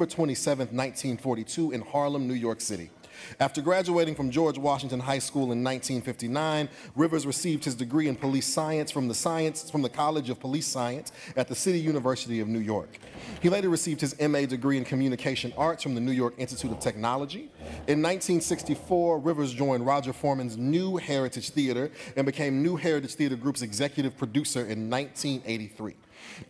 27, 1942 in Harlem, New York City. After graduating from George Washington High School in 1959, Rivers received his degree in police science from the College of Police Science at the City University of New York. He later received his MA degree in communication arts from the New York Institute of Technology. In 1964, Rivers joined Roger Foreman's New Heritage Theater and became New Heritage Theater Group's executive producer in 1983.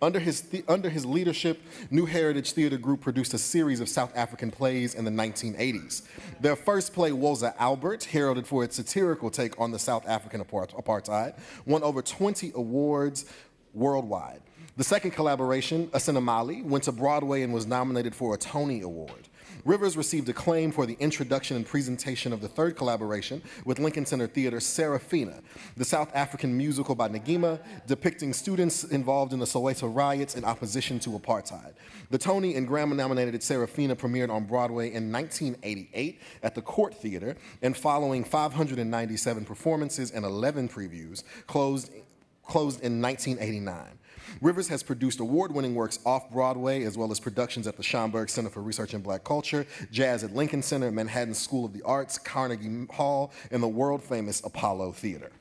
Under his leadership, New Heritage Theater Group produced a series of South African plays in the 1980s. Their first play, Woza Albert, heralded for its satirical take on the South African apartheid, won over 20 awards worldwide. The second collaboration, Asinamali, went to Broadway and was nominated for a Tony Award. Rivers received acclaim for the introduction and presentation of the third collaboration with Lincoln Center Theater, Serafina, the South African musical by Ngima, depicting students involved in the Soweto riots in opposition to apartheid. The Tony and Grammy-nominated Serafina premiered on Broadway in 1988 at the Court Theater, and following 597 performances and 11 previews, closed in 1989. Rivers has produced award-winning works off-Broadway, as well as productions at the Schomburg Center for Research in Black Culture, Jazz at Lincoln Center, Manhattan School of the Arts, Carnegie Hall, and the world-famous Apollo Theater.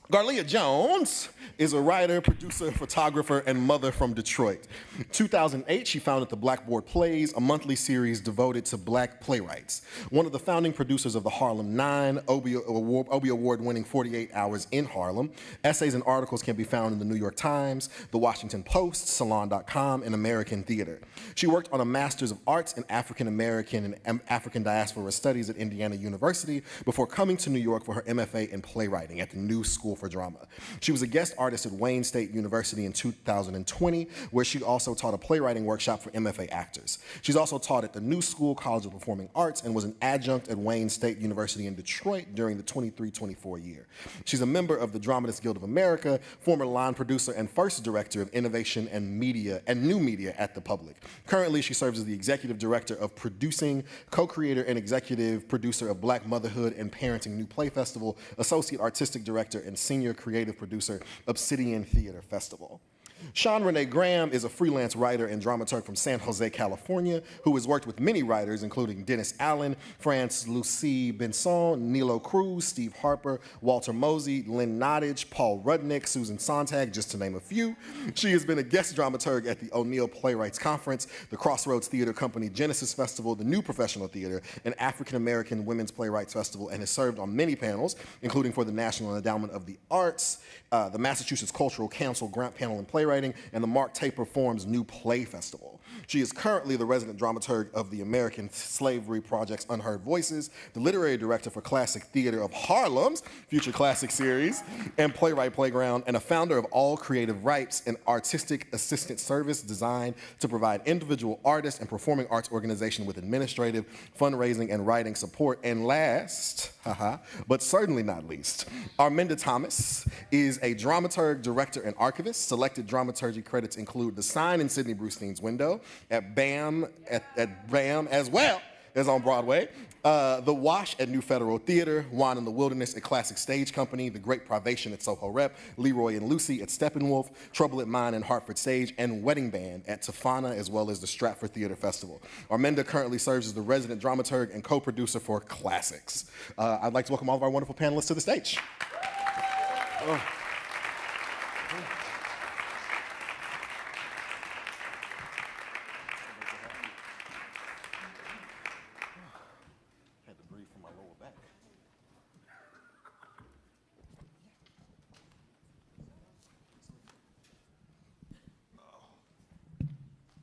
Garlia Jones is a writer, producer, photographer, and mother from Detroit. In 2008, she founded the Blackboard Plays, a monthly series devoted to black playwrights. One of the founding producers of the Harlem Nine, Obie Award-winning 48 Hours in Harlem. Essays and articles can be found in the New York Times, the Washington Post, Salon.com, and American Theater. She worked on a Master's of Arts in African American and African Diaspora Studies at Indiana University before coming to New York for her MFA in playwriting at the New School for Drama. She was a guest artist at Wayne State University in 2020, where she also taught a playwriting workshop for MFA actors. She's also taught at the New School College of Performing Arts and was an adjunct at Wayne State University in Detroit during the 23-24 year. She's a member of the Dramatists Guild of America, former line producer and first director of innovation and media and new media at the Public. Currently, she serves as the executive director of producing, co-creator and executive producer of Black Motherhood and Parenting New Play Festival, associate artistic director and senior creative producer, Obsidian Theater Festival. Sean Renee Graham is a freelance writer and dramaturg from San Jose, California, who has worked with many writers, including Dennis Allen, France Lucie Benson, Nilo Cruz, Steve Harper, Walter Mosey, Lynn Nottage, Paul Rudnick, Susan Sontag, just to name a few. She has been a guest dramaturg at the O'Neill Playwrights Conference, the Crossroads Theater Company Genesis Festival, the New Professional Theater, and African American Women's Playwrights Festival, and has served on many panels, including for the National Endowment of the Arts, the Massachusetts Cultural Council Grant Panel in Playwriting, and the Mark Taper Forum's New Play Festival. She is currently the resident dramaturg of the American Slavery Project's Unheard Voices, the literary director for Classic Theater of Harlem's Future Classic Series and Playwright Playground, and a founder of All Creative Rights, an artistic assistant service designed to provide individual artists and performing arts organizations with administrative, fundraising, and writing support. And last, but certainly not least, Arminda Thomas is a dramaturg, director, and archivist. Selected dramaturgy credits include The Sign in Sidney Brustein's Window, at BAM, as well as on Broadway, The Wash at New Federal Theater, Wine in the Wilderness at Classic Stage Company, The Great Privation at Soho Rep, Leroy and Lucy at Steppenwolf, Trouble at Mine and Hartford Stage, and Wedding Band at Tafana, as well as the Stratford Theater Festival. Arminda currently serves as the resident dramaturg and co-producer for Classix. I'd like to welcome all of our wonderful panelists to the stage.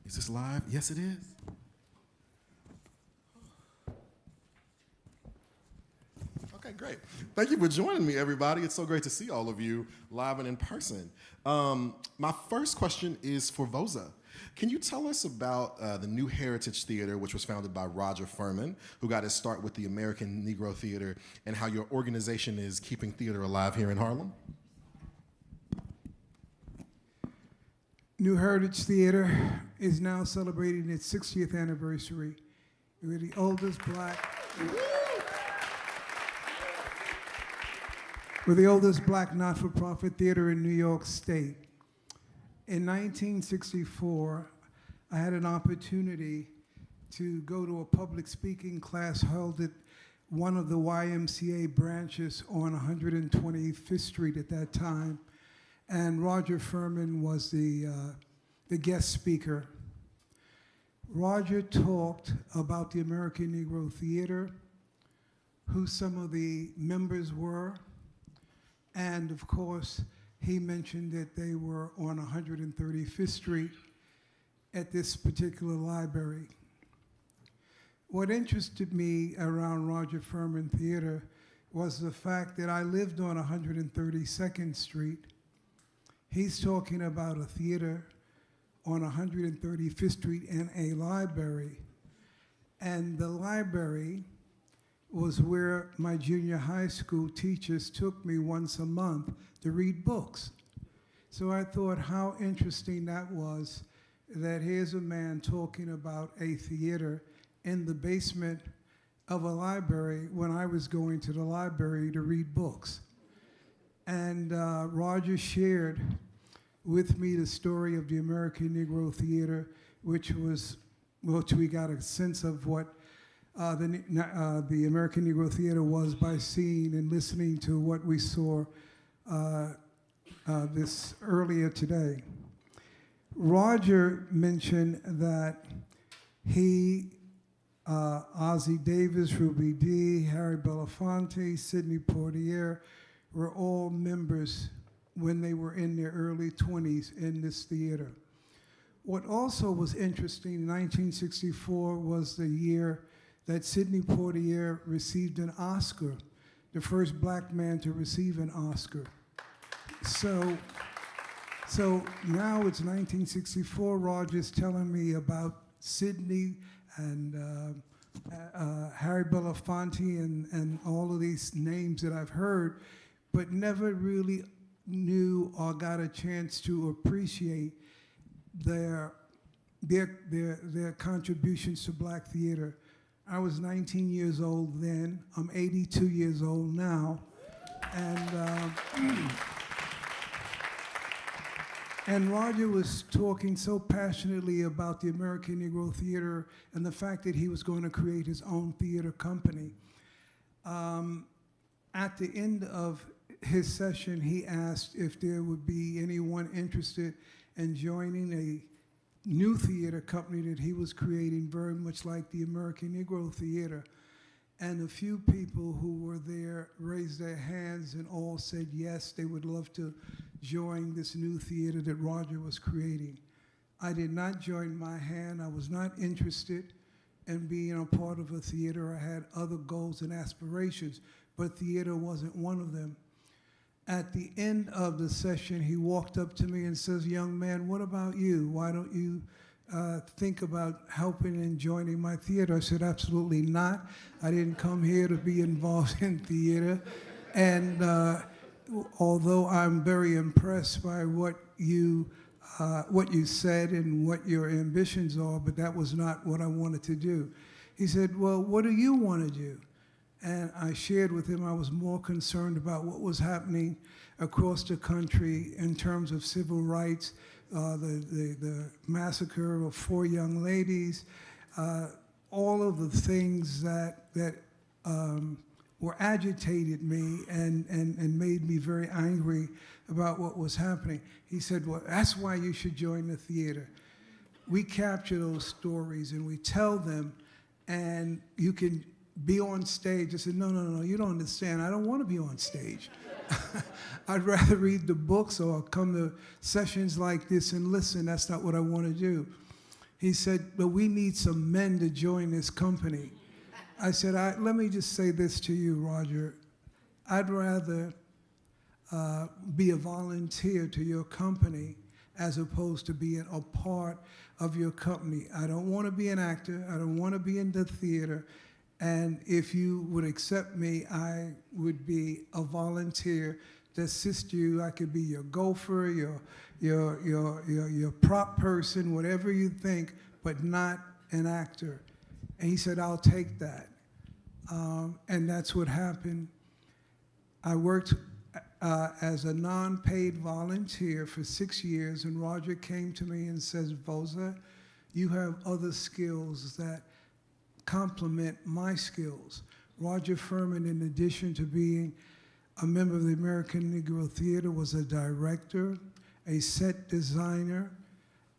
Is this live? Yes, it is. Okay, great. Thank you for joining me, everybody. It's so great to see all of you live and in person. My first question is for Woza. Can you tell us about the New Heritage Theater, which was founded by Roger Furman, who got his start with the American Negro Theater, and how your organization is keeping theater alive here in Harlem? New Heritage Theater is now celebrating its 60th anniversary. We're the oldest black not-for-profit theater in New York State. In 1964, I had an opportunity to go to a public speaking class held at one of the YMCA branches on 125th Street at that time, and Roger Furman was the guest speaker. Roger talked about the American Negro Theater, who some of the members were, and of course, he mentioned that they were on 135th Street at this particular library. What interested me around Roger Furman Theater was the fact that I lived on 132nd Street. He's talking about a theater on 135th Street and a library. And the library was where my junior high school teachers took me once a month to read books. So I thought how interesting that was, that here's a man talking about a theater in the basement of a library when I was going to the library to read books. And Roger shared with me the story of the American Negro Theater, which we got a sense of what the American Negro Theater was by seeing and listening to what we saw this earlier today. Roger mentioned that he, Ossie Davis, Ruby Dee, Harry Belafonte, Sidney Poitier were all members when they were in their early 20s in this theater. What also was interesting, 1964 was the year that Sidney Poitier received an Oscar, the first black man to receive an Oscar. So now it's 1964, Roger's telling me about Sidney and Harry Belafonte and all of these names that I've heard, but never really knew or got a chance to appreciate their contributions to black theater. I was 19 years old then. I'm 82 years old now. And Roger was talking so passionately about the American Negro Theater and the fact that he was going to create his own theater company. At the end of his session, he asked if there would be anyone interested in joining a new theater company that he was creating, very much like the American Negro Theater. And a few people who were there raised their hands and all said yes, they would love to join this new theater that Roger was creating. I did not join my hand. I was not interested in being a part of a theater. I had other goals and aspirations, but theater wasn't one of them. At the end of the session, he walked up to me and says, "Young man, what about you? Why don't you think about helping and joining my theater?" I said, "Absolutely not. I didn't come here to be involved in theater." And although I'm very impressed by what you said and what your ambitions are, but that was not what I wanted to do. He said, "Well, what do you want to do?" And I shared with him I was more concerned about what was happening across the country in terms of civil rights, the massacre of 4 young ladies, all of the things that were agitated me and made me very angry about what was happening. He said, "Well, that's why you should join the theater. We capture those stories and we tell them, and you can be on stage." I said, no, you don't understand. I don't want to be on stage. I'd rather read the books or come to sessions like this and listen. That's not what I want to do. He said, "But we need some men to join this company." I said, let me just say this to you, Roger. I'd rather be a volunteer to your company as opposed to being a part of your company. I don't want to be an actor. I don't want to be in the theater. And if you would accept me, I would be a volunteer to assist you. I could be your gopher, your prop person, whatever you think, but not an actor. And he said, "I'll take that." And that's what happened. I worked as a non-paid volunteer for 6 years, and Roger came to me and says, "Vosa, you have other skills that complement my skills. Roger Furman, in addition to being a member of the American Negro Theater, was a director, a set designer,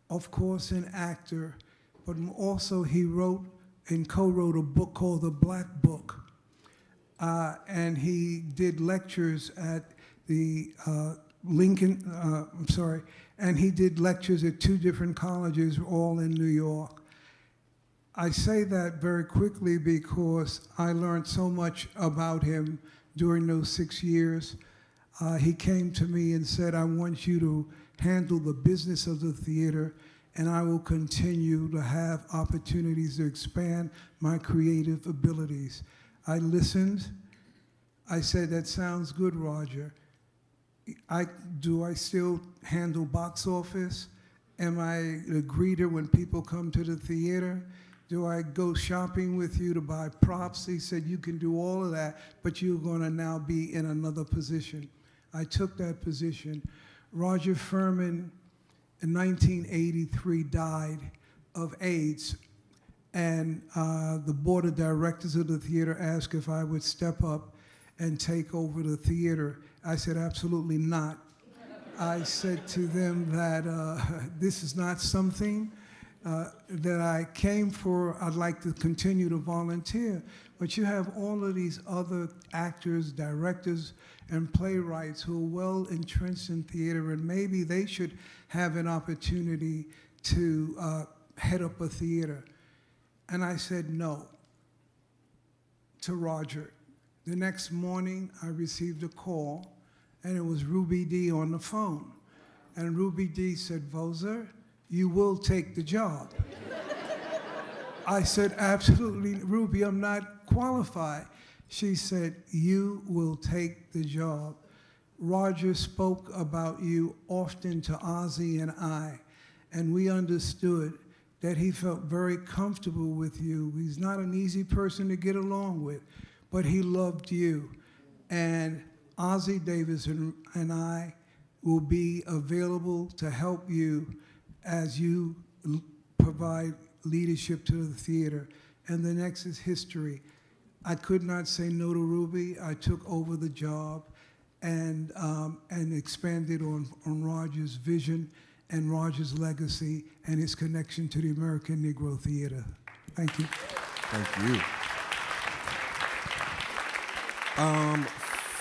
of course, an actor, but also he wrote and co-wrote a book called The Black Book. And he did lectures at the and he did lectures at 2 different colleges, all in New York. I say that very quickly because I learned so much about him during those 6 years. He came to me and said, I want you to handle the business of the theater, and I will continue to have opportunities to expand my creative abilities. I listened. I said, that sounds good, Roger. Do I still handle box office? Am I a greeter when people come to the theater? Do I go shopping with you to buy props? He said, you can do all of that, but you're going to now be in another position. I took that position. Roger Furman, in 1983, died of AIDS, and the board of directors of the theater asked if I would step up and take over the theater. I said, absolutely not. I said to them that this is not something that I came for. I'd like to continue to volunteer. But you have all of these other actors, directors, and playwrights who are well entrenched in theater, and maybe they should have an opportunity to head up a theater. And I said no to Roger. The next morning, I received a call, and it was Ruby Dee on the phone. And Ruby Dee said, Voser, you will take the job. I said, absolutely, Ruby, I'm not qualified. She said, you will take the job. Roger spoke about you often to Ozzy and I, and we understood that he felt very comfortable with you. He's not an easy person to get along with, but he loved you. And Ozzy Davis and I will be available to help you as you provide leadership to the theater. And the next is history. I could not say no to Ruby. I took over the job and expanded on Roger's vision and Roger's legacy and his connection to the American Negro Theater. Thank you. Thank you.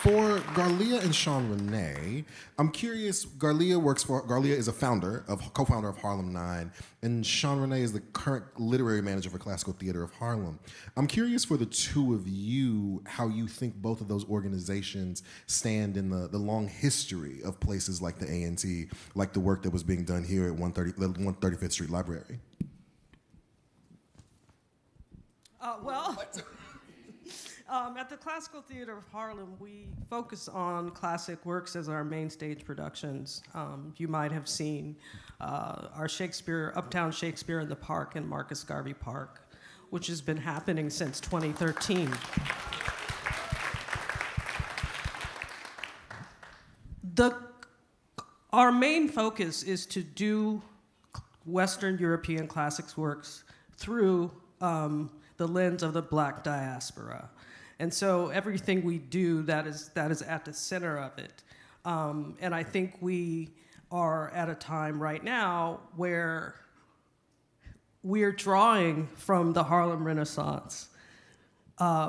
For Garlia and Sean Renee, I'm curious, Garlia is a co-founder of Harlem 9, and Sean Renee is the current literary manager for Classical Theater of Harlem. I'm curious for the two of you, how you think both of those organizations stand in the long history of places like the A&T, like the work that was being done here at the 135th Street Library. At the Classical Theater of Harlem, we focus on classic works as our main stage productions. You might have seen our Uptown Shakespeare in the Park in Marcus Garvey Park, which has been happening since 2013. Our main focus is to do Western European classics works through the lens of the Black diaspora. And so everything we do, that is at the center of it. And I think we are at a time right now where we're drawing from the Harlem Renaissance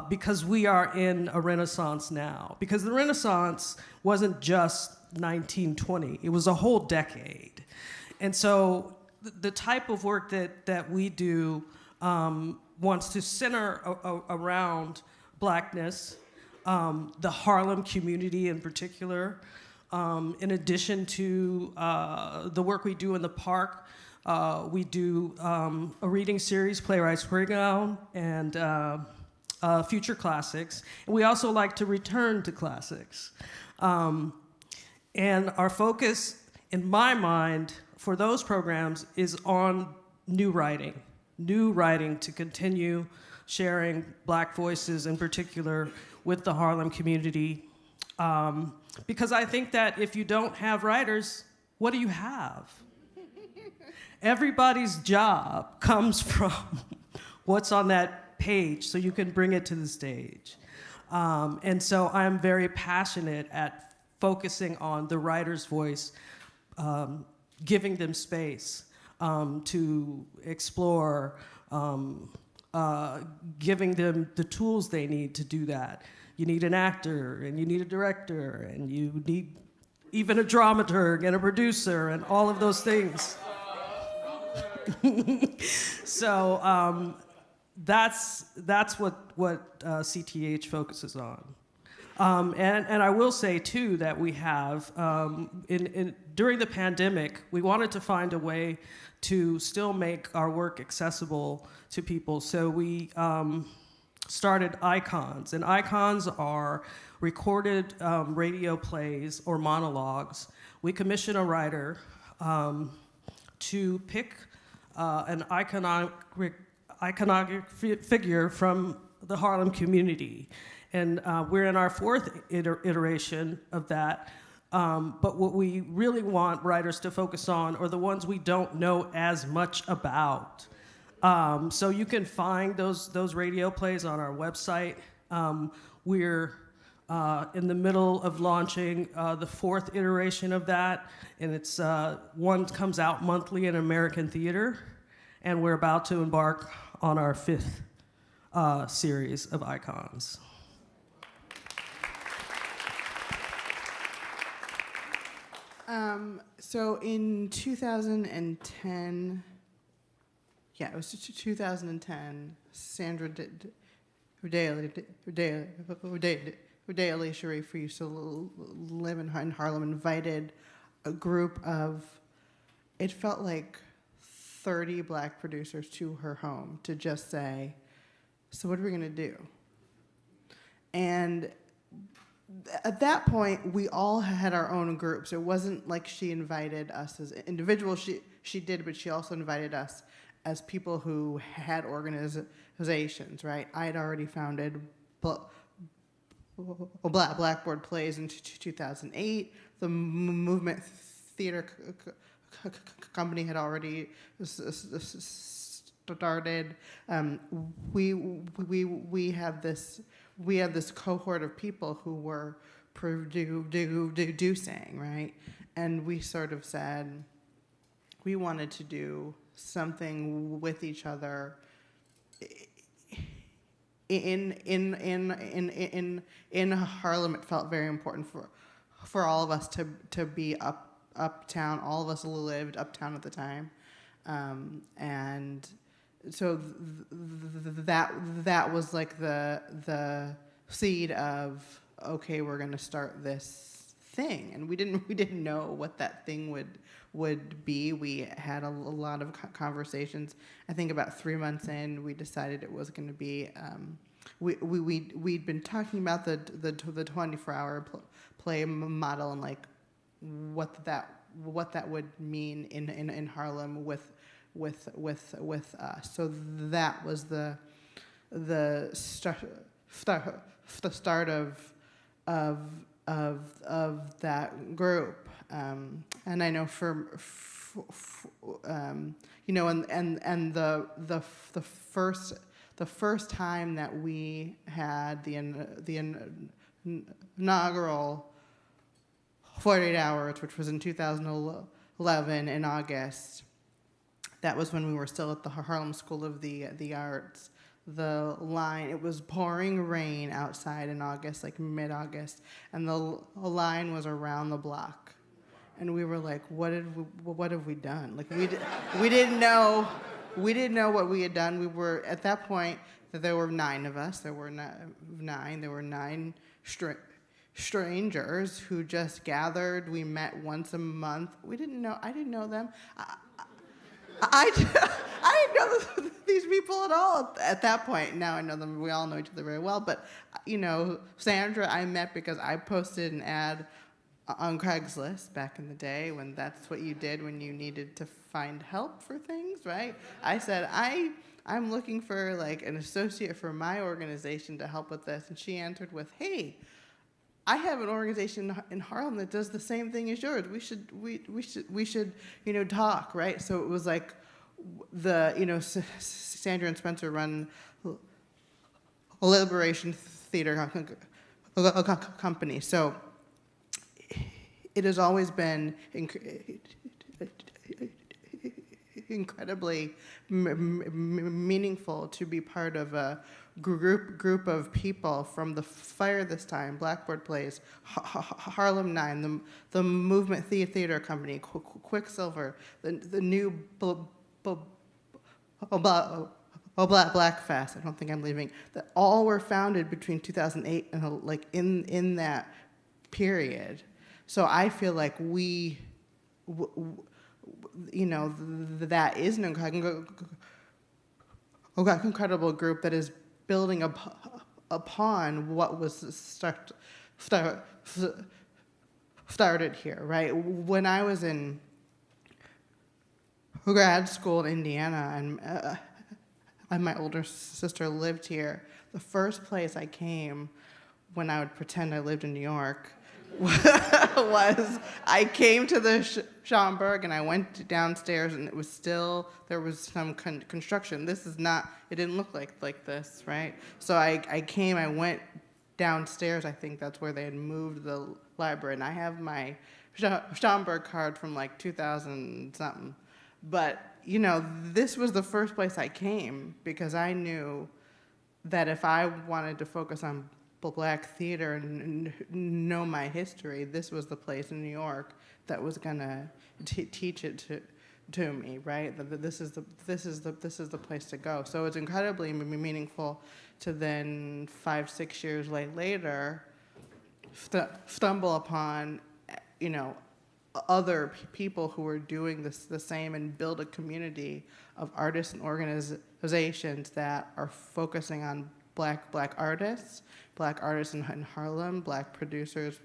because we are in a Renaissance now. Because the Renaissance wasn't just 1920, it was a whole decade. And so the type of work that we do wants to center around Blackness, the Harlem community in particular, in addition to the work we do in the park. We do a reading series, Playwrights Playground, and Future Classics. And we also like to return to classics. And our focus, in my mind, for those programs is on new writing to continue sharing Black voices in particular with the Harlem community. Because I think that if you don't have writers, what do you have? everybody's job comes from what's on that page, so you can bring it to the stage. And so I'm very passionate at focusing on the writer's voice, giving them space to explore, giving them the tools they need to do that. You need an actor, and you need a director, and you need even a dramaturg and a producer and all of those things. So that's what CTH focuses on. And I will say too that we have during the pandemic, we wanted to find a way to still make our work accessible to people. So we started icons, and icons are recorded radio plays or monologues. We commission a writer to pick an iconic figure from the Harlem community. And we're in our fourth iteration of that. But what we really want writers to focus on are the ones we don't know as much about. So you can find those radio plays on our website. We're in the middle of launching the fourth iteration of that, and it's one comes out monthly in American theater, and we're about to embark on our fifth series of icons. So in 2010, yeah, it was 2010, Sandra Daly Sharif, who used to live in Harlem, invited a group of, it felt like 30 black producers to her home to just say, so what are we going to do? And at that point, we all had our own groups. It wasn't like she invited us as individuals. She did, but she also invited us as people who had organizations, right? I had already founded Blackboard Plays in 2008. The Movement Theater Company had already started. We had this cohort of people who were producing, right? And we sort of said we wanted to do something with each other in Harlem. It felt very important for all of us to be uptown. All of us lived uptown at the time, and so that was like the seed of, okay, we're going to start this thing, and we didn't know what that thing would be. We had a lot of conversations. I think about 3 months in, we decided it was going to be. We'd been talking about the 24-hour play model and like what that would mean in Harlem with us. So that was the start of that group. And I know you know, and the first time that we had the inaugural 48 hours, which was in 2011 in August. That was when we were still at the Harlem School of the Arts. The line, it was pouring rain outside in August, like mid-August, and the line was around the block. And we were like, what have we done? Like we didn't know what we had done. We were at that point that there were 9 of us. There were 9. There were 9 strangers who just gathered. We met once a month. I didn't know them. I didn't know these people at all at that point. Now I know them. We all know each other very well. But, you know, Sandra I met because I posted an ad on Craigslist back in the day when that's what you did when you needed to find help for things, right? I said, I'm looking for like an associate for my organization to help with this. And she answered with, hey, I have an organization in Harlem that does the same thing as yours. We should talk, right? So it was like the Sandra and Spencer run a Liberation Theater company. So it has always been incredibly meaningful to be part of a group of people from the Fire This Time, Blackboard Plays, Harlem 9, the Movement Theater Company, Quicksilver, the new Black Fast. I don't think I'm leaving. That all were founded between 2008 and like in that period. So I feel like we, that is an incredible group that is building upon what was started here, right? When I was in grad school in Indiana and my older sister lived here, the first place I came when I would pretend I lived in New York was I came to the Schomburg and I went downstairs and there was some construction. This is not, it didn't look like this, right? So I went downstairs. I think that's where they had moved the library. And I have my Schomburg card from like 2000 something. But, this was the first place I came because I knew that if I wanted to focus on Black theater and know my history, this was the place in New York that was gonna teach it to me, right? That this is the place to go. So it's incredibly meaningful to then 5-6 years later stumble upon other people who are doing the same and build a community of artists and organizations that are focusing on black artists in Harlem, Black producers,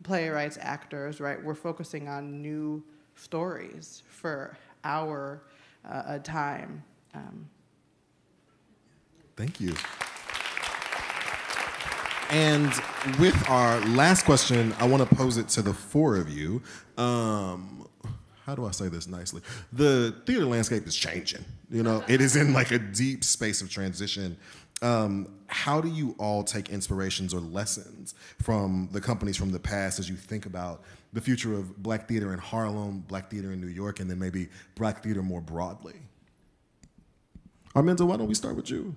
playwrights, actors, right? We're focusing on new stories for our time. Thank you. And with our last question, I want to pose it to the four of you. How do I say this nicely? The theater landscape is changing. It is in like a deep space of transition. How do you all take inspirations or lessons from the companies from the past as you think about the future of Black theater in Harlem, Black theater in New York, and then maybe Black theater more broadly? Arminda, why don't we start with you?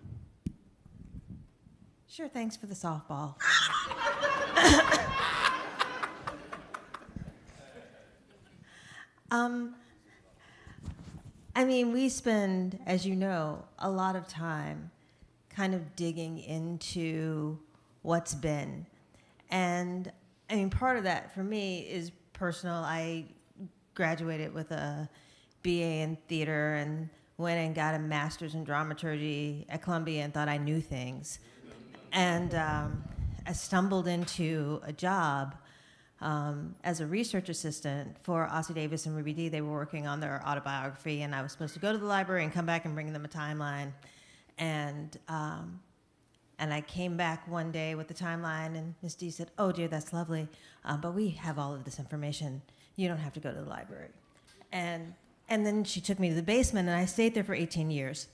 Sure, thanks for the softball. We spend, as you know, a lot of time kind of digging into what's been. And part of that for me is personal. I graduated with a BA in theater and went and got a master's in dramaturgy at Columbia and thought I knew things. And I stumbled into a job as a research assistant for Ossie Davis and Ruby Dee. They were working on their autobiography, and I was supposed to go to the library and come back and bring them a timeline. And I came back one day with the timeline, and Ms. Dee said, "Oh, dear, that's lovely, but we have all of this information. You don't have to go to the library." And then she took me to the basement, and I stayed there for 18 years.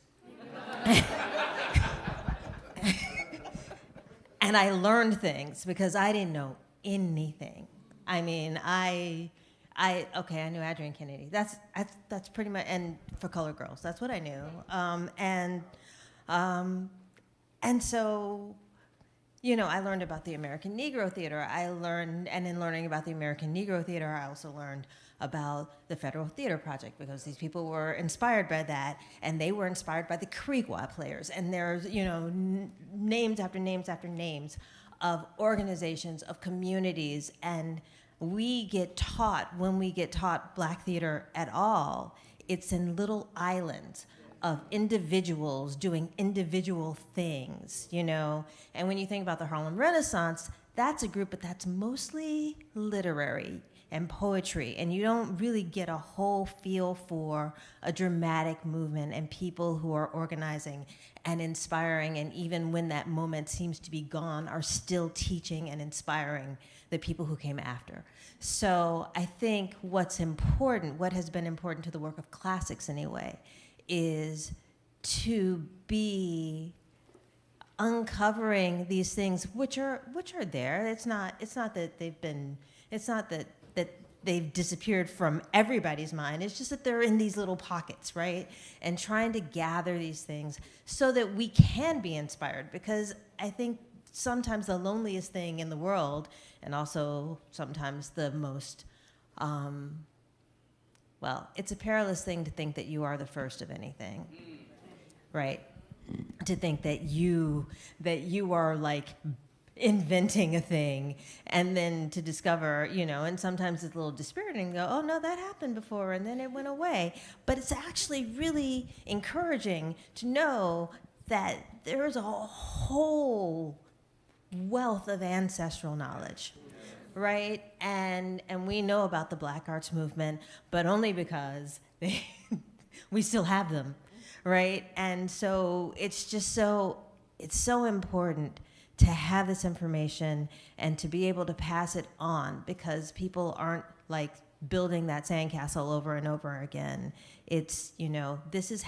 And I learned things because I didn't know anything. I knew Adrienne Kennedy. That's pretty much, and for Colored Girls, that's what I knew. And so, I learned about the American Negro Theater. And in learning about the American Negro Theater, I also learned about the Federal Theater Project because these people were inspired by that, and they were inspired by the Creekwa players. And there's, names after names after names of organizations, of communities, and when we get taught Black theater at all, it's in little islands of individuals doing individual things, And when you think about the Harlem Renaissance, that's a group, but that's mostly literary. and poetry, and you don't really get a whole feel for a dramatic movement and people who are organizing and inspiring, and even when that moment seems to be gone, are still teaching and inspiring the people who came after. So I think what's important, what has been important to the work of Classix anyway, is to be uncovering these things which are there. It's not that they've disappeared from everybody's mind. It's just that they're in these little pockets, right? And trying to gather these things so that we can be inspired, because I think sometimes the loneliest thing in the world, and also sometimes the most, well, it's a perilous thing to think that you are the first of anything, right? To think that you are like inventing a thing, and then to discover, and sometimes it's a little dispiriting to go, oh no, that happened before and then it went away. But it's actually really encouraging to know that there's a whole wealth of ancestral knowledge, right? And we know about the Black Arts Movement, but only because we still have them, right? And so it's so important to have this information and to be able to pass it on, because people aren't like building that sandcastle over and over again. It's, this is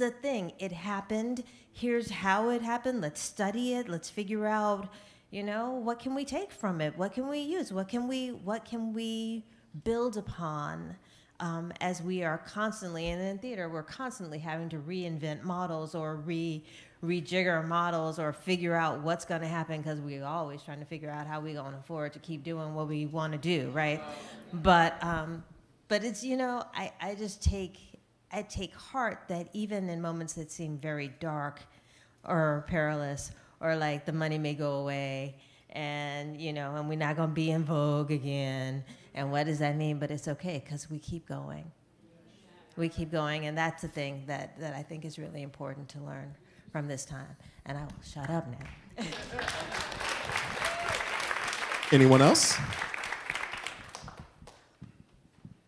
a thing. It happened. Here's how it happened. Let's study it. Let's figure out, what can we take from it? What can we use? What can we build upon? As we are constantly, and in theater, we're constantly having to reinvent models or rejigger models or figure out what's going to happen, because we're always trying to figure out how we're going to afford to keep doing what we want to do, right? But it's, I take heart that even in moments that seem very dark or perilous, or like the money may go away, and and we're not going to be in vogue again, and what does that mean? But it's okay, because we keep going. We keep going, and that's the thing that I think is really important to learn from this time. And I will shut up now. Anyone else?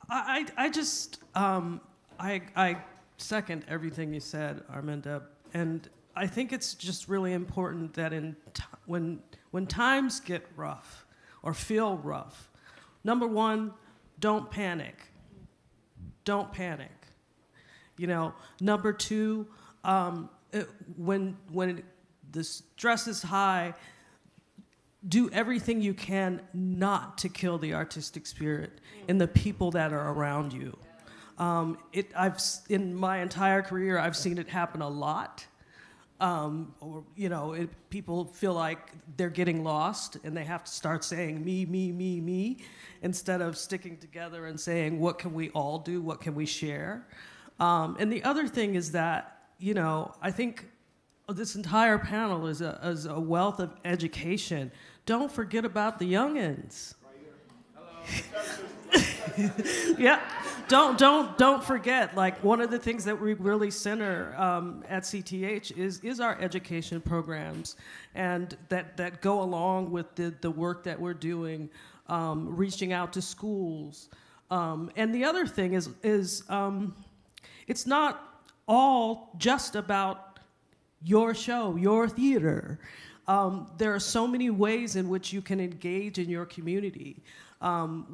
I just I second everything you said, Arminda, and I think it's just really important that when times get rough or feel rough, number one, don't panic. Don't panic. Number two, when the stress is high, do everything you can not to kill the artistic spirit in the people that are around you. In my entire career, I've seen it happen a lot. People feel like they're getting lost and they have to start saying me, instead of sticking together and saying, what can we all do? What can we share? And the other thing is that, I think this entire panel is a wealth of education. Don't forget about the youngins. Yeah, don't forget. Like, one of the things that we really center at CTH is our education programs, and that go along with the work that we're doing, reaching out to schools. And the other thing is it's not all just about your show, your theater. There are so many ways in which you can engage in your community.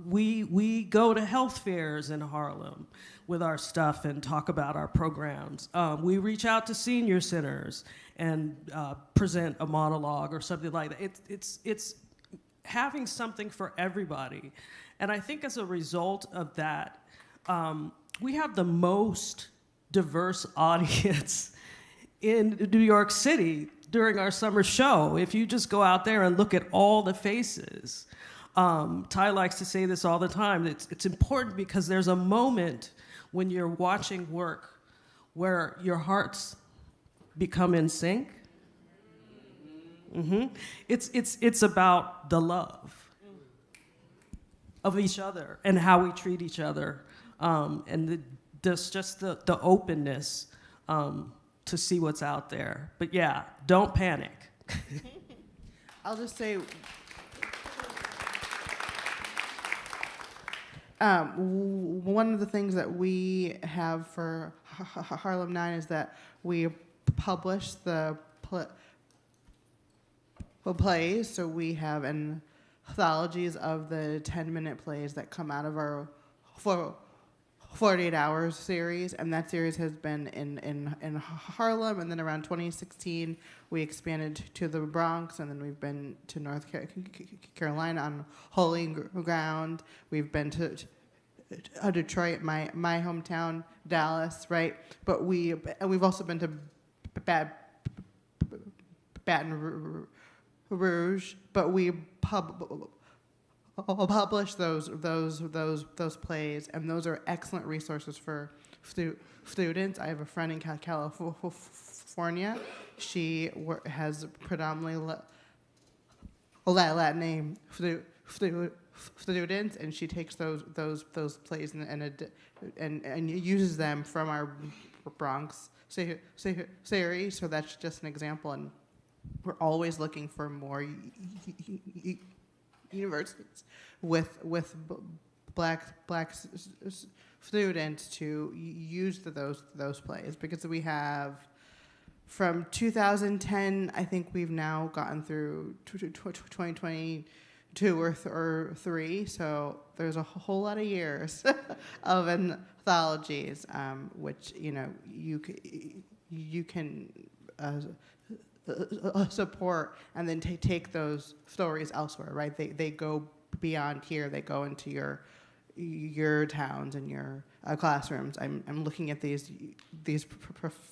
We go to health fairs in Harlem with our stuff and talk about our programs. We reach out to senior centers and present a monologue or something like that. It's having something for everybody. And I think as a result of that, we have the most diverse audience in New York City during our summer show. If you just go out there and look at all the faces. Ty likes to say this all the time. It's important because there's a moment when you're watching work where your hearts become in sync. Mm-hmm. It's about the love of each other and how we treat each other, and there's just the openness to see what's out there. But yeah, don't panic. I'll just say, One of the things that we have for Harlem 9 is that we publish the plays. So we have anthologies of the 10-minute plays that come out of our 48 Hours series, and that series has been in Harlem, and then around 2016 we expanded to the Bronx, and then we've been to North Carolina on holy ground. We've been to Detroit, my hometown, Dallas, right? But we've also been to Baton Rouge, but we publish those plays, and those are excellent resources for students. I have a friend in California. She has predominantly Latin students, and she takes those plays and uses them from our Bronx series. So that's just an example, and we're always looking for more universities with black students to use those plays, because we have from 2010, I think we've now gotten through 2022 or three, so there's a whole lot of years of anthologies, which you can support, and then take those stories elsewhere, right? They go beyond here. They go into your towns and your classrooms. I'm looking at these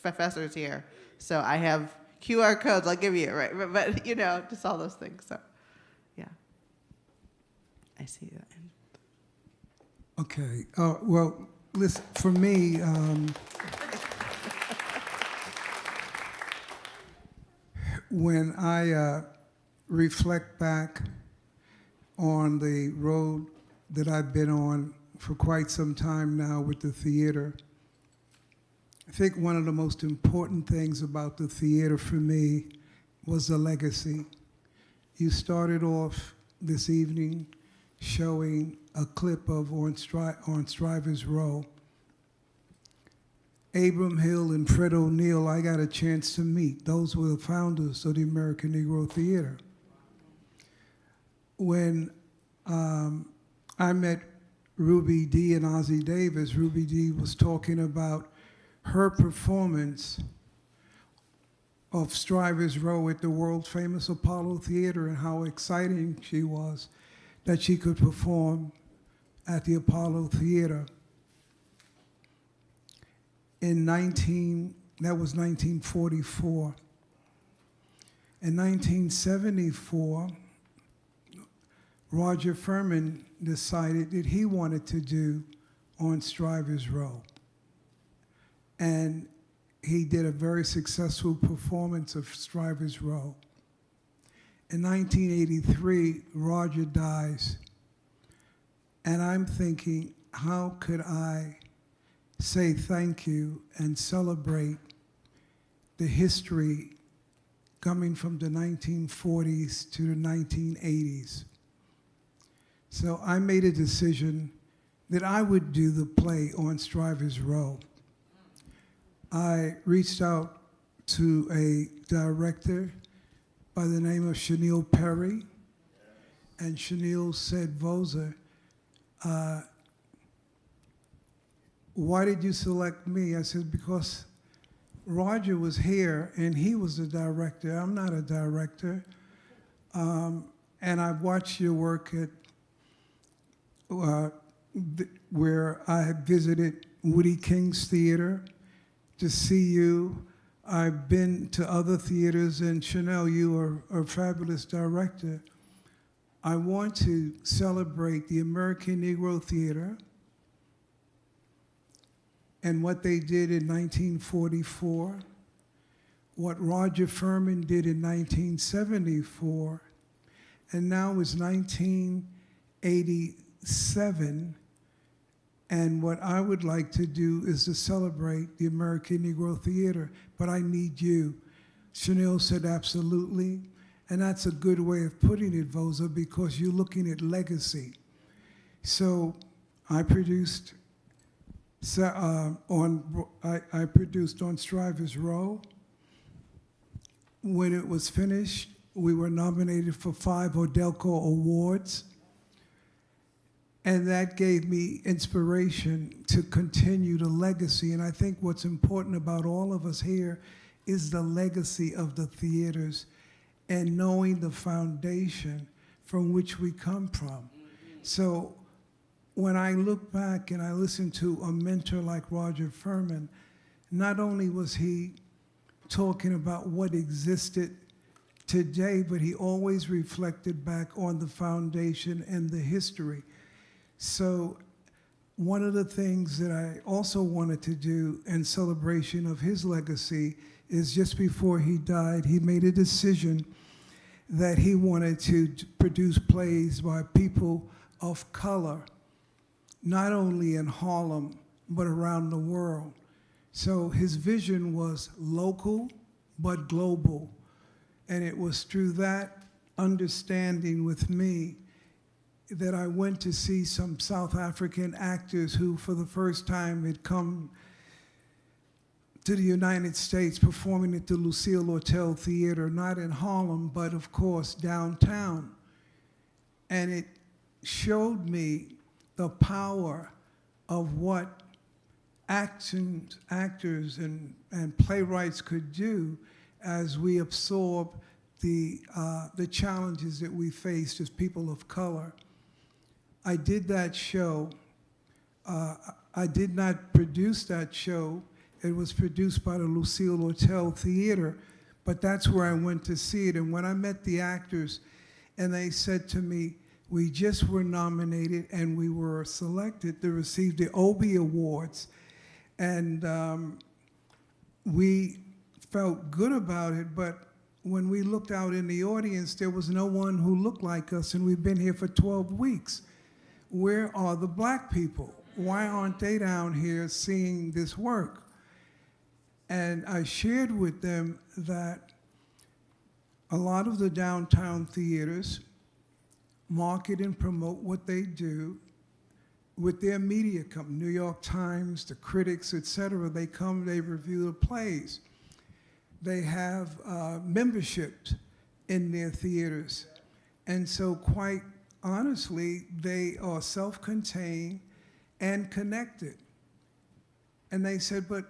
professors here, so I have QR codes. I'll give you, right? But just all those things. So, yeah, I see that. Okay. Well, listen. For me. When I reflect back on the road that I've been on for quite some time now with the theater, I think one of the most important things about the theater for me was the legacy. You started off this evening showing a clip of on Strivers Row. Abram Hill and Fred O'Neill, I got a chance to meet. Those were the founders of the American Negro Theater. When I met Ruby Dee and Ozzie Davis, Ruby Dee was talking about her performance of Strivers Row at the world-famous Apollo Theater, and how exciting she was that she could perform at the Apollo Theater. That was 1944. In 1974, Roger Furman decided that he wanted to do On Strivers Row. And he did a very successful performance of Strivers Row. In 1983, Roger dies. And I'm thinking, how could I say thank you and celebrate the history coming from the 1940s to the 1980s. So I made a decision that I would do the play On Strivers Row. I reached out to a director by the name of Chanel Perry, and Chanel said, Vosa, why did you select me? I said, because Roger was here and he was the director. I'm not a director. And I've watched your work at where I had visited Woody King's Theater to see you. I've been to other theaters, and Chanel, you are a fabulous director. I want to celebrate the American Negro Theater and what they did in 1944, what Roger Furman did in 1974, and now it's 1987, and what I would like to do is to celebrate the American Negro Theater, but I need you. Chanel said absolutely, and that's a good way of putting it, Vosa, because you're looking at legacy. So I produced I produced on Strivers Row. When it was finished, we were nominated for 5 Odelco Awards. And that gave me inspiration to continue the legacy. And I think what's important about all of us here is the legacy of the theaters and knowing the foundation from which we come from. So when I look back and I listen to a mentor like Roger Furman, not only was he talking about what existed today, but he always reflected back on the foundation and the history. So one of the things that I also wanted to do in celebration of his legacy is just before he died, he made a decision that he wanted to produce plays by people of color, not only in Harlem, but around the world. So his vision was local, but global. And it was through that understanding with me that I went to see some South African actors who for the first time had come to the United States performing at the Lucille Lortel Theater, not in Harlem, but of course downtown. And it showed me the power of what actors and playwrights could do as we absorb the challenges that we faced as people of color. I did that show. I did not produce that show. It was produced by the Lucille Lortel Theater, but that's where I went to see it. And when I met the actors, and they said to me, we just were nominated and we were selected to receive the Obie Awards. And we felt good about it, but when we looked out in the audience, there was no one who looked like us, and we've been here for 12 weeks. Where are the black people? Why aren't they down here seeing this work? And I shared with them that a lot of the downtown theaters market and promote what they do with their media company, New York Times, the critics, et cetera. They come, they review the plays. They have memberships in their theaters. And so quite honestly, they are self-contained and connected. And they said, but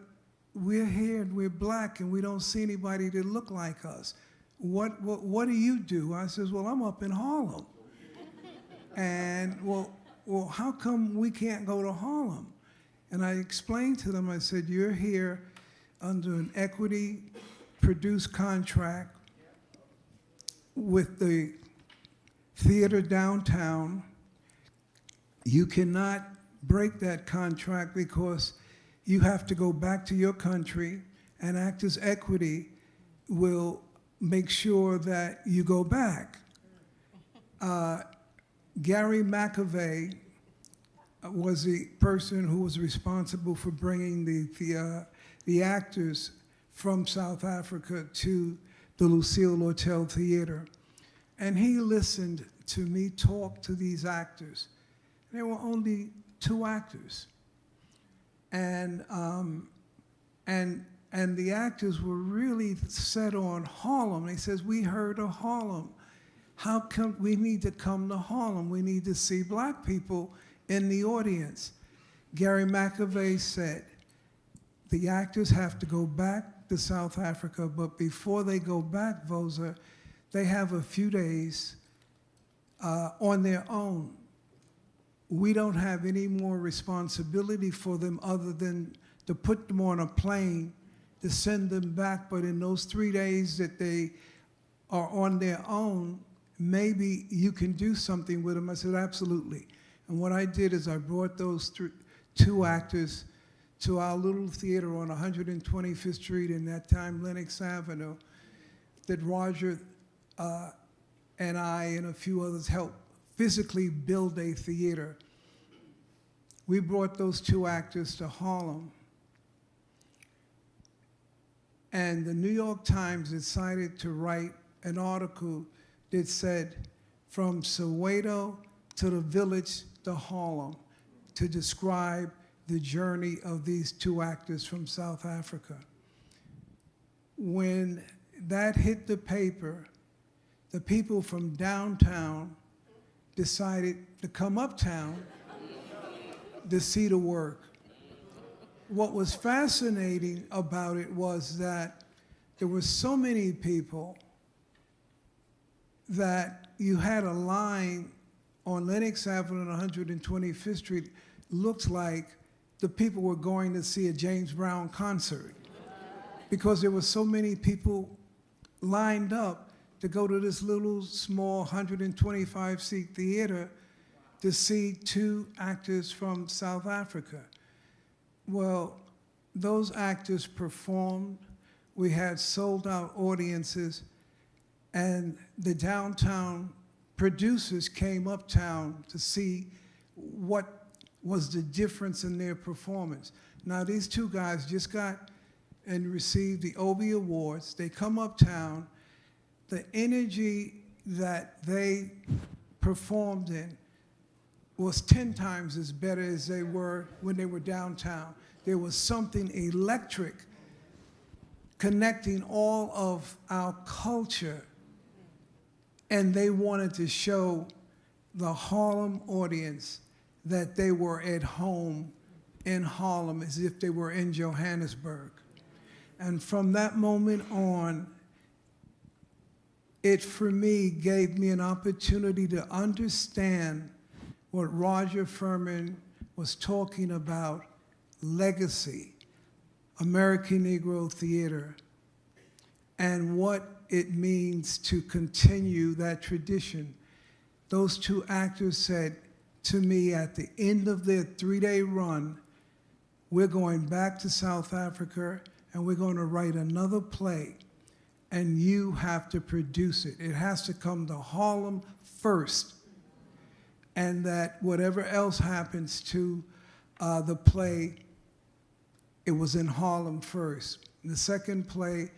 we're here and we're black and we don't see anybody that look like us. What do you do? I says, well, I'm up in Harlem. And well, how come we can't go to Harlem? And I explained to them, I said, you're here under an equity-produced contract with the theater downtown. You cannot break that contract because you have to go back to your country, and Actors Equity will make sure that you go back. Gary McAvey was the person who was responsible for bringing the actors from South Africa to the Lucille Lortel Theater. And he listened to me talk to these actors. There were only 2 actors. And the actors were really set on Harlem. They says, we heard of Harlem. How come we need to come to Harlem? We need to see black people in the audience. Gary McAvey said, the actors have to go back to South Africa, but before they go back, Vosa, they have a few days on their own. We don't have any more responsibility for them other than to put them on a plane to send them back, but in those 3 days that they are on their own, maybe you can do something with them. I said, absolutely. And what I did is I brought those 2 actors to our little theater on 125th Street, in that time Lenox Avenue, that Roger and I and a few others helped physically build a theater. We brought those 2 actors to Harlem. And the New York Times decided to write an article that said, from Soweto to the Village to Harlem, to describe the journey of these two actors from South Africa. When that hit the paper, the people from downtown decided to come uptown to see the work. What was fascinating about it was that there were so many people that you had a line on Lenox Avenue and 125th Street, looked like the people were going to see a James Brown concert because there were so many people lined up to go to this little small 125-seat theater to see two actors from South Africa. Well, those actors performed. We had sold-out audiences, and the downtown producers came uptown to see what was the difference in their performance. Now, these two guys just got and received the Obie Awards. They come uptown. The energy that they performed in was 10 times as better as they were when they were downtown. There was something electric connecting all of our culture, and they wanted to show the Harlem audience that they were at home in Harlem as if they were in Johannesburg. And from that moment on, it for me gave me an opportunity to understand what Roger Furman was talking about, legacy, American Negro theater, and what it means to continue that tradition. Those two actors said to me at the end of their 3-day run, we're going back to South Africa and we're going to write another play, and you have to produce it. It has to come to Harlem first, and that whatever else happens to the play, it was in Harlem first. The second play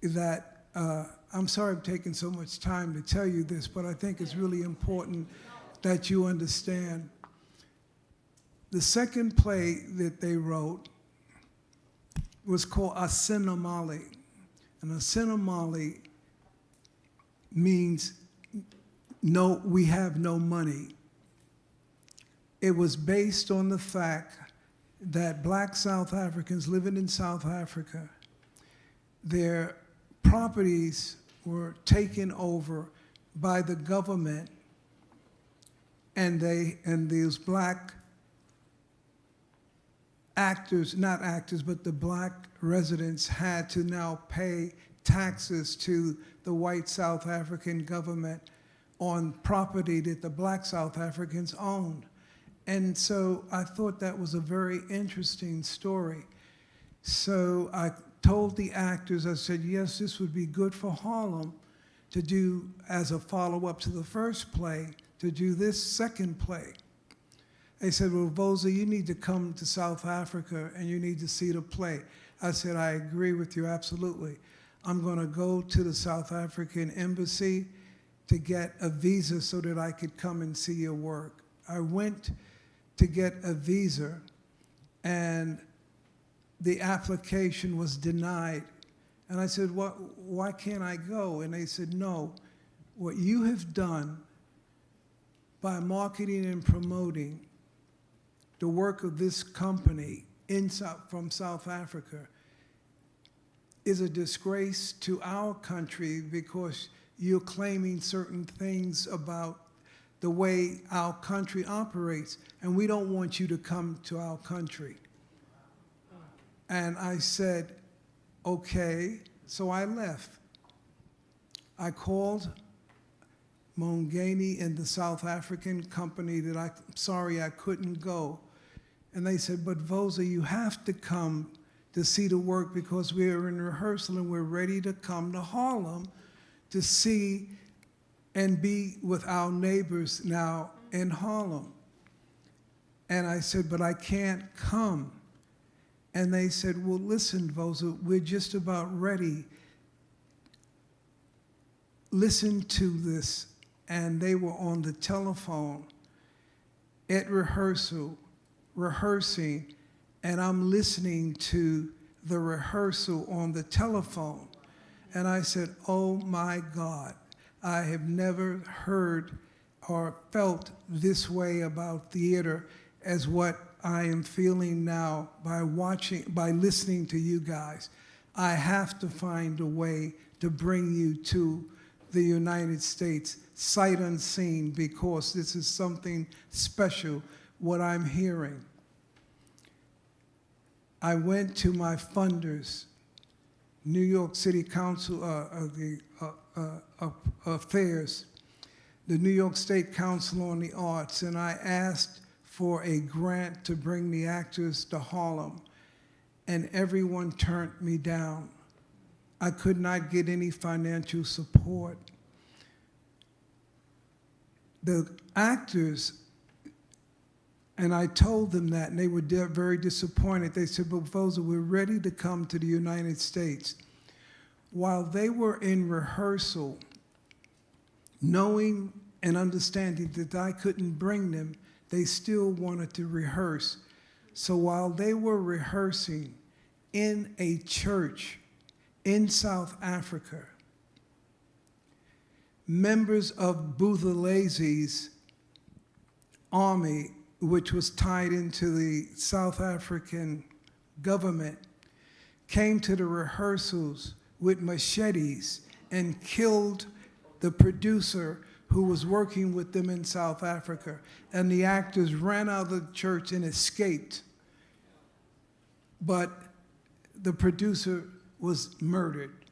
that, I'm sorry I'm taking so much time to tell you this, but I think it's really important that you understand. The second play that they wrote was called Asinamali. And Asinamali means no, we have no money. It was based on the fact that black South Africans living in South Africa, their properties were taken over by the government, and these black actors, not actors, but the black residents had to now pay taxes to the white South African government on property that the black South Africans owned. And so I thought that was a very interesting story. So I told the actors, I said, yes, this would be good for Harlem to do as a follow-up to the first play, to do this second play. They said, well, Vosa, you need to come to South Africa and you need to see the play. I said, I agree with you, absolutely. I'm going to go to the South African embassy to get a visa so that I could come and see your work. I went to get a visa, and the application was denied. And I said, why can't I go? And they said, no, what you have done by marketing and promoting the work of this company from South Africa is a disgrace to our country, because you're claiming certain things about the way our country operates, and we don't want you to come to our country. And I said, okay, so I left. I called Mongani and the South African company that I'm sorry I couldn't go. And they said, but Vosa, you have to come to see the work because we're in rehearsal and we're ready to come to Harlem to see and be with our neighbors now in Harlem. And I said, but I can't come. And they said, well, listen, Vosa, we're just about ready. Listen to this. And they were on the telephone at rehearsal rehearsing, and I'm listening to the rehearsal on the telephone. And I said, oh my God, I have never heard or felt this way about theater as what I am feeling now by listening to you guys. I have to find a way to bring you to the United States, sight unseen, because this is something special, what I'm hearing. I went to my funders, New York City Council Affairs, the New York State Council on the Arts, and I asked for a grant to bring the actors to Harlem, and everyone turned me down. I could not get any financial support. The actors, and I told them that, and they were very disappointed. They said, but Vosa, we're ready to come to the United States. While they were in rehearsal, knowing and understanding that I couldn't bring them, they still wanted to rehearse. So while they were rehearsing in a church in South Africa, members of Buthelezzi's army, which was tied into the South African government, came to the rehearsals with machetes and killed the producer who was working with them in South Africa. And the actors ran out of the church and escaped. But the producer was murdered.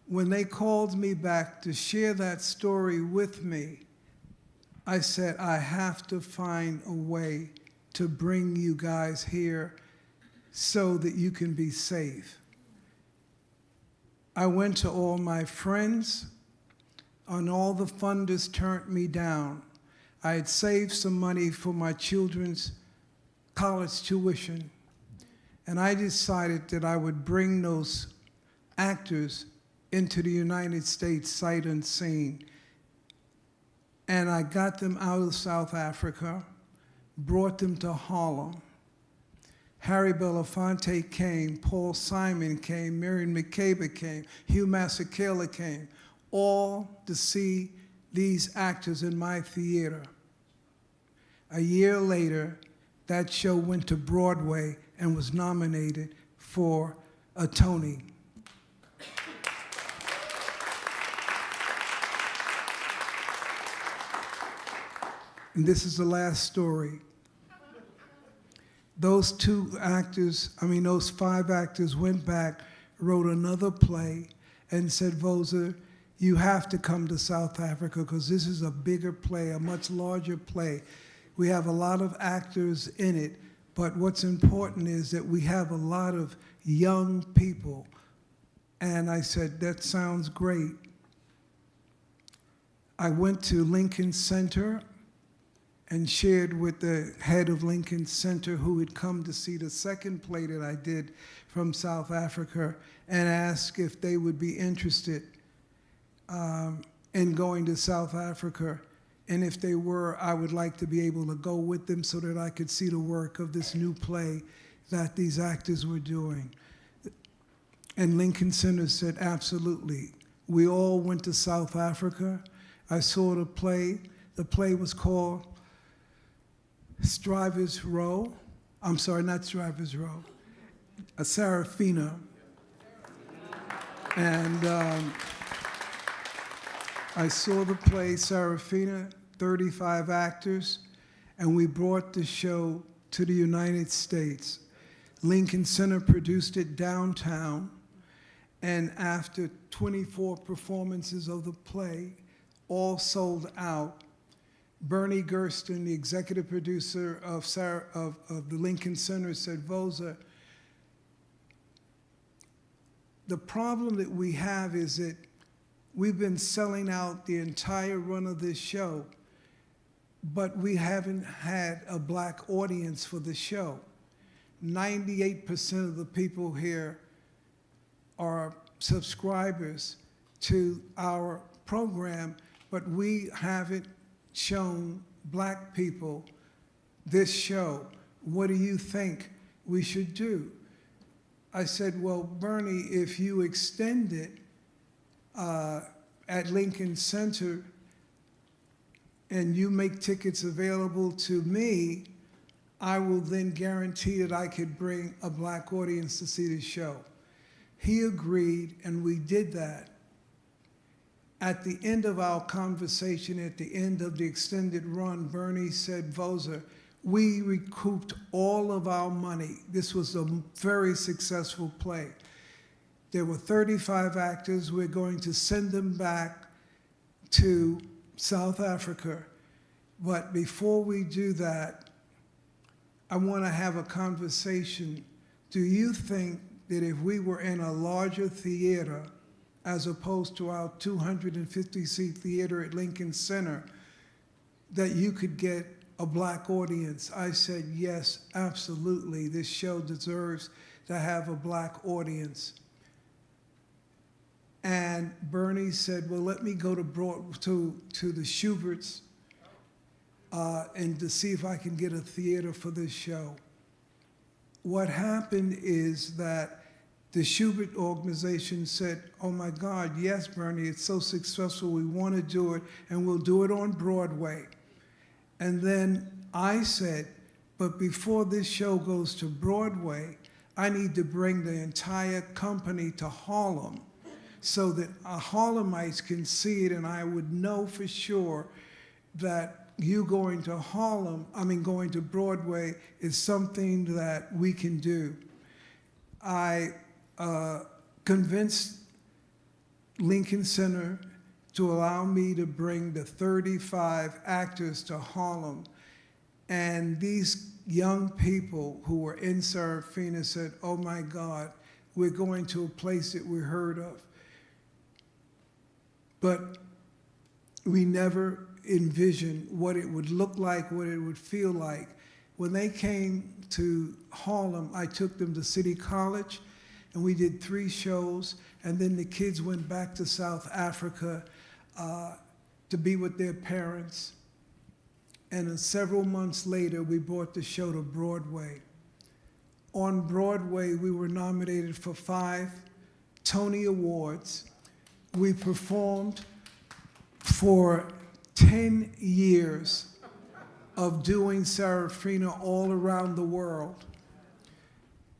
When they called me back to share that story with me, I said, I have to find a way to bring you guys here so that you can be safe. I went to all my friends, and all the funders turned me down. I had saved some money for my children's college tuition, and I decided that I would bring those actors into the United States sight unseen. And I got them out of South Africa, brought them to Harlem. Harry Belafonte came, Paul Simon came, Miriam Makeba came, Hugh Masekela came, all to see these actors in my theater. A year later, that show went to Broadway and was nominated for a Tony. And this is the last story. Those those 5 actors went back, wrote another play, and said, Vosa, you have to come to South Africa because this is a bigger play, a much larger play. We have a lot of actors in it, but what's important is that we have a lot of young people. And I said, that sounds great. I went to Lincoln Center and shared with the head of Lincoln Center, who had come to see the second play that I did from South Africa, and asked if they would be interested in going to South Africa. And if they were, I would like to be able to go with them so that I could see the work of this new play that these actors were doing. And Lincoln Center said, absolutely. We all went to South Africa. I saw the play. The play was called Strivers Row. I'm sorry, not Strivers Row. Sarafina. And I saw the play Sarafina, 35 actors, and we brought the show to the United States. Lincoln Center produced it downtown, and after 24 performances of the play, all sold out, Bernie Gersten, the executive producer of the Lincoln Center, said, Vosa, the problem that we have is that we've been selling out the entire run of this show, but we haven't had a black audience for the show. 98% of the people here are subscribers to our program, but we haven't shown black people this show. What do you think we should do? I said, well, Bernie, if you extend it at Lincoln Center and you make tickets available to me, I will then guarantee that I could bring a black audience to see the show. He agreed, and we did that. At the end of our conversation, at the end of the extended run, Bernie said, Vosa, we recouped all of our money. This was a very successful play. There were 35 actors. We're going to send them back to South Africa. But before we do that, I want to have a conversation. Do you think that if we were in a larger theater, as opposed to our 250-seat theater at Lincoln Center, that you could get a black audience? I said, yes, absolutely. This show deserves to have a black audience. And Bernie said, well, let me go to the Schuberts and to see if I can get a theater for this show. What happened is that the Schubert organization said, oh my God, yes, Bernie, it's so successful, we want to do it, and we'll do it on Broadway. And then I said, but before this show goes to Broadway, I need to bring the entire company to Harlem so that Harlemites can see it, and I would know for sure that you going to Broadway is something that we can do. I convinced Lincoln Center to allow me to bring the 35 actors to Harlem. And these young people who were in Serafina said, oh my God, we're going to a place that we heard of. But we never envisioned what it would look like, what it would feel like. When they came to Harlem, I took them to City College, and we did 3 shows, and then the kids went back to South Africa to be with their parents. And several months later, we brought the show to Broadway. On Broadway, we were nominated for 5 Tony Awards. We performed for 10 years of doing Serafina all around the world.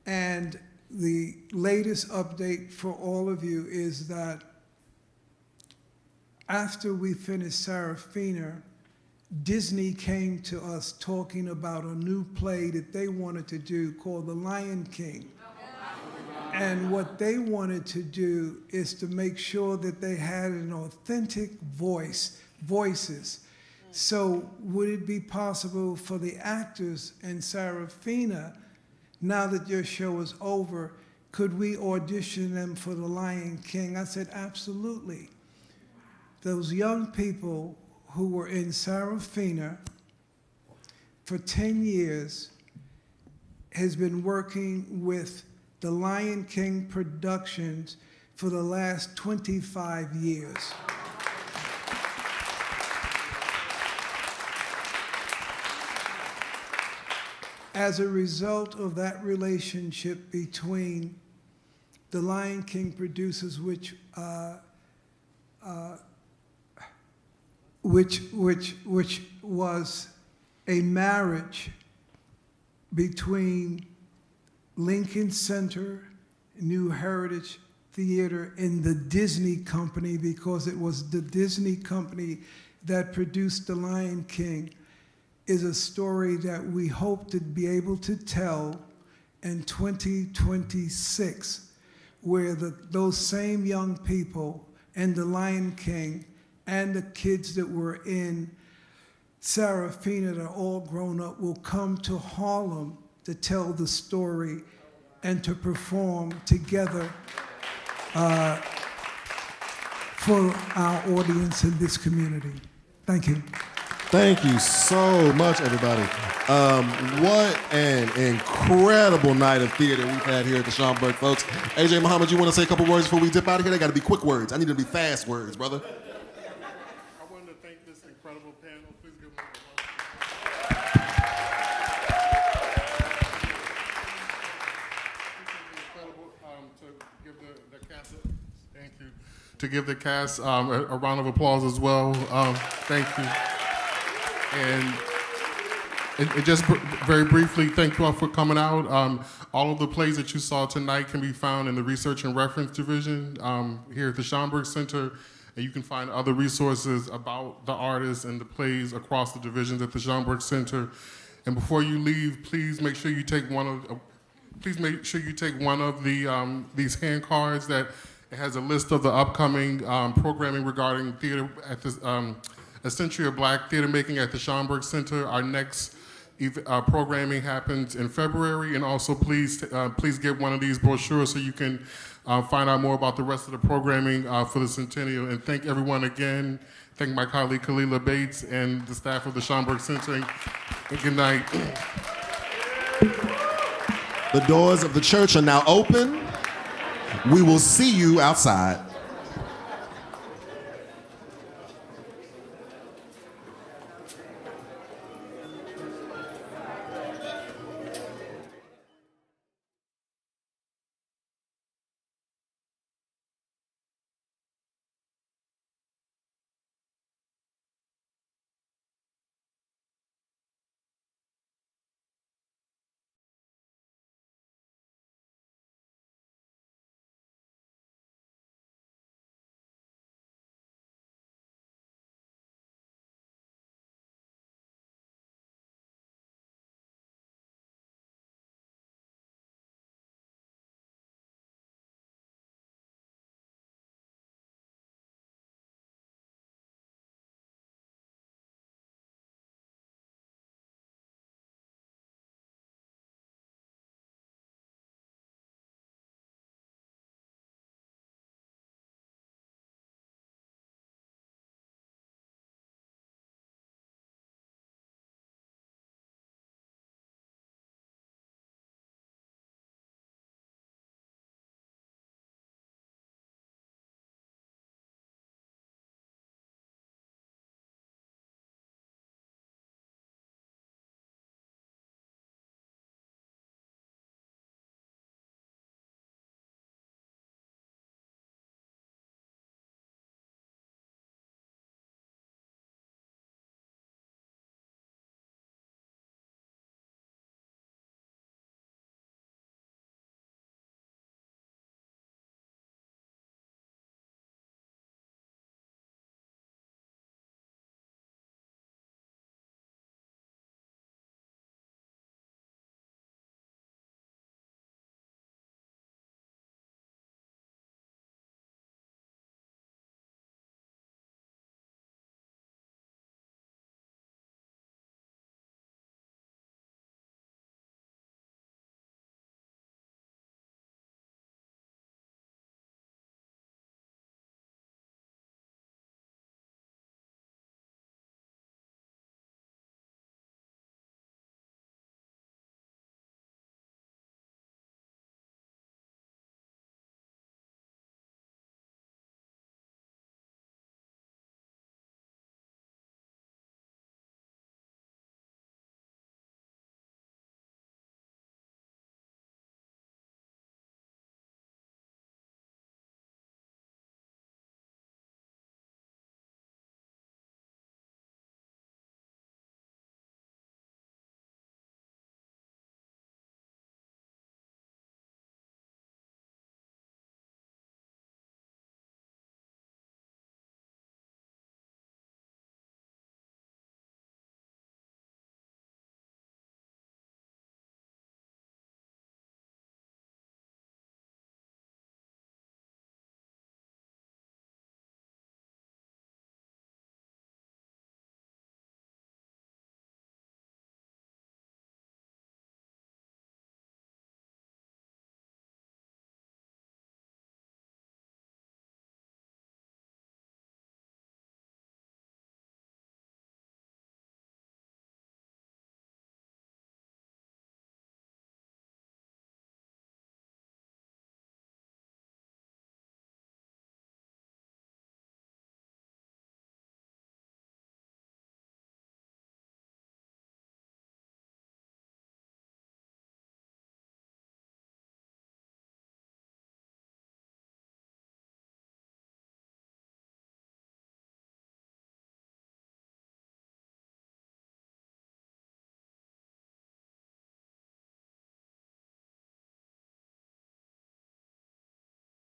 And the latest update for all of you is that after we finished Serafina, Disney came to us talking about a new play that they wanted to do called The Lion King. And what they wanted to do is to make sure that they had an authentic voices. So would it be possible for the actors in Serafina, now that your show is over, could we audition them for The Lion King? I said, absolutely. Those young people who were in Serafina for 10 years has been working with the Lion King Productions for the last 25 years. As a result of that relationship between the Lion King producers, which was a marriage between Lincoln Center, New Heritage Theater, and the Disney Company, because it was the Disney Company that produced The Lion King, is a story that we hope to be able to tell in 2026, where those same young people and The Lion King and the kids that were in Serafina that are all grown up will come to Harlem to tell the story and to perform together for our audience in this community. Thank you. Thank you so much, everybody. What an incredible night of theater we've had here at the Schomburg, folks. AJ Muhammad, you want to say a couple words before we dip out of here? They got to be quick words. I need them to be fast words, brother. I wanted to thank this incredible panel. Please give them to give the cast a round of applause as well. Thank you. And just very briefly, thank you all for coming out. All of the plays that you saw tonight can be found in the Research and Reference Division here at the Schomburg Center. And you can find other resources about the artists and the plays across the divisions at the Schomburg Center. And before you leave, please make sure you take one of these hand cards that it has a list of the upcoming programming regarding theater at the A Century of Black Theater Making at the Schomburg Center. Our next programming happens in February, and also please get one of these brochures so you can find out more about the rest of the programming for the Centennial. And thank everyone again. Thank my colleague Kalila Bates and the staff of the Schomburg Center. And good night. The doors of the church are now open. We will see you outside.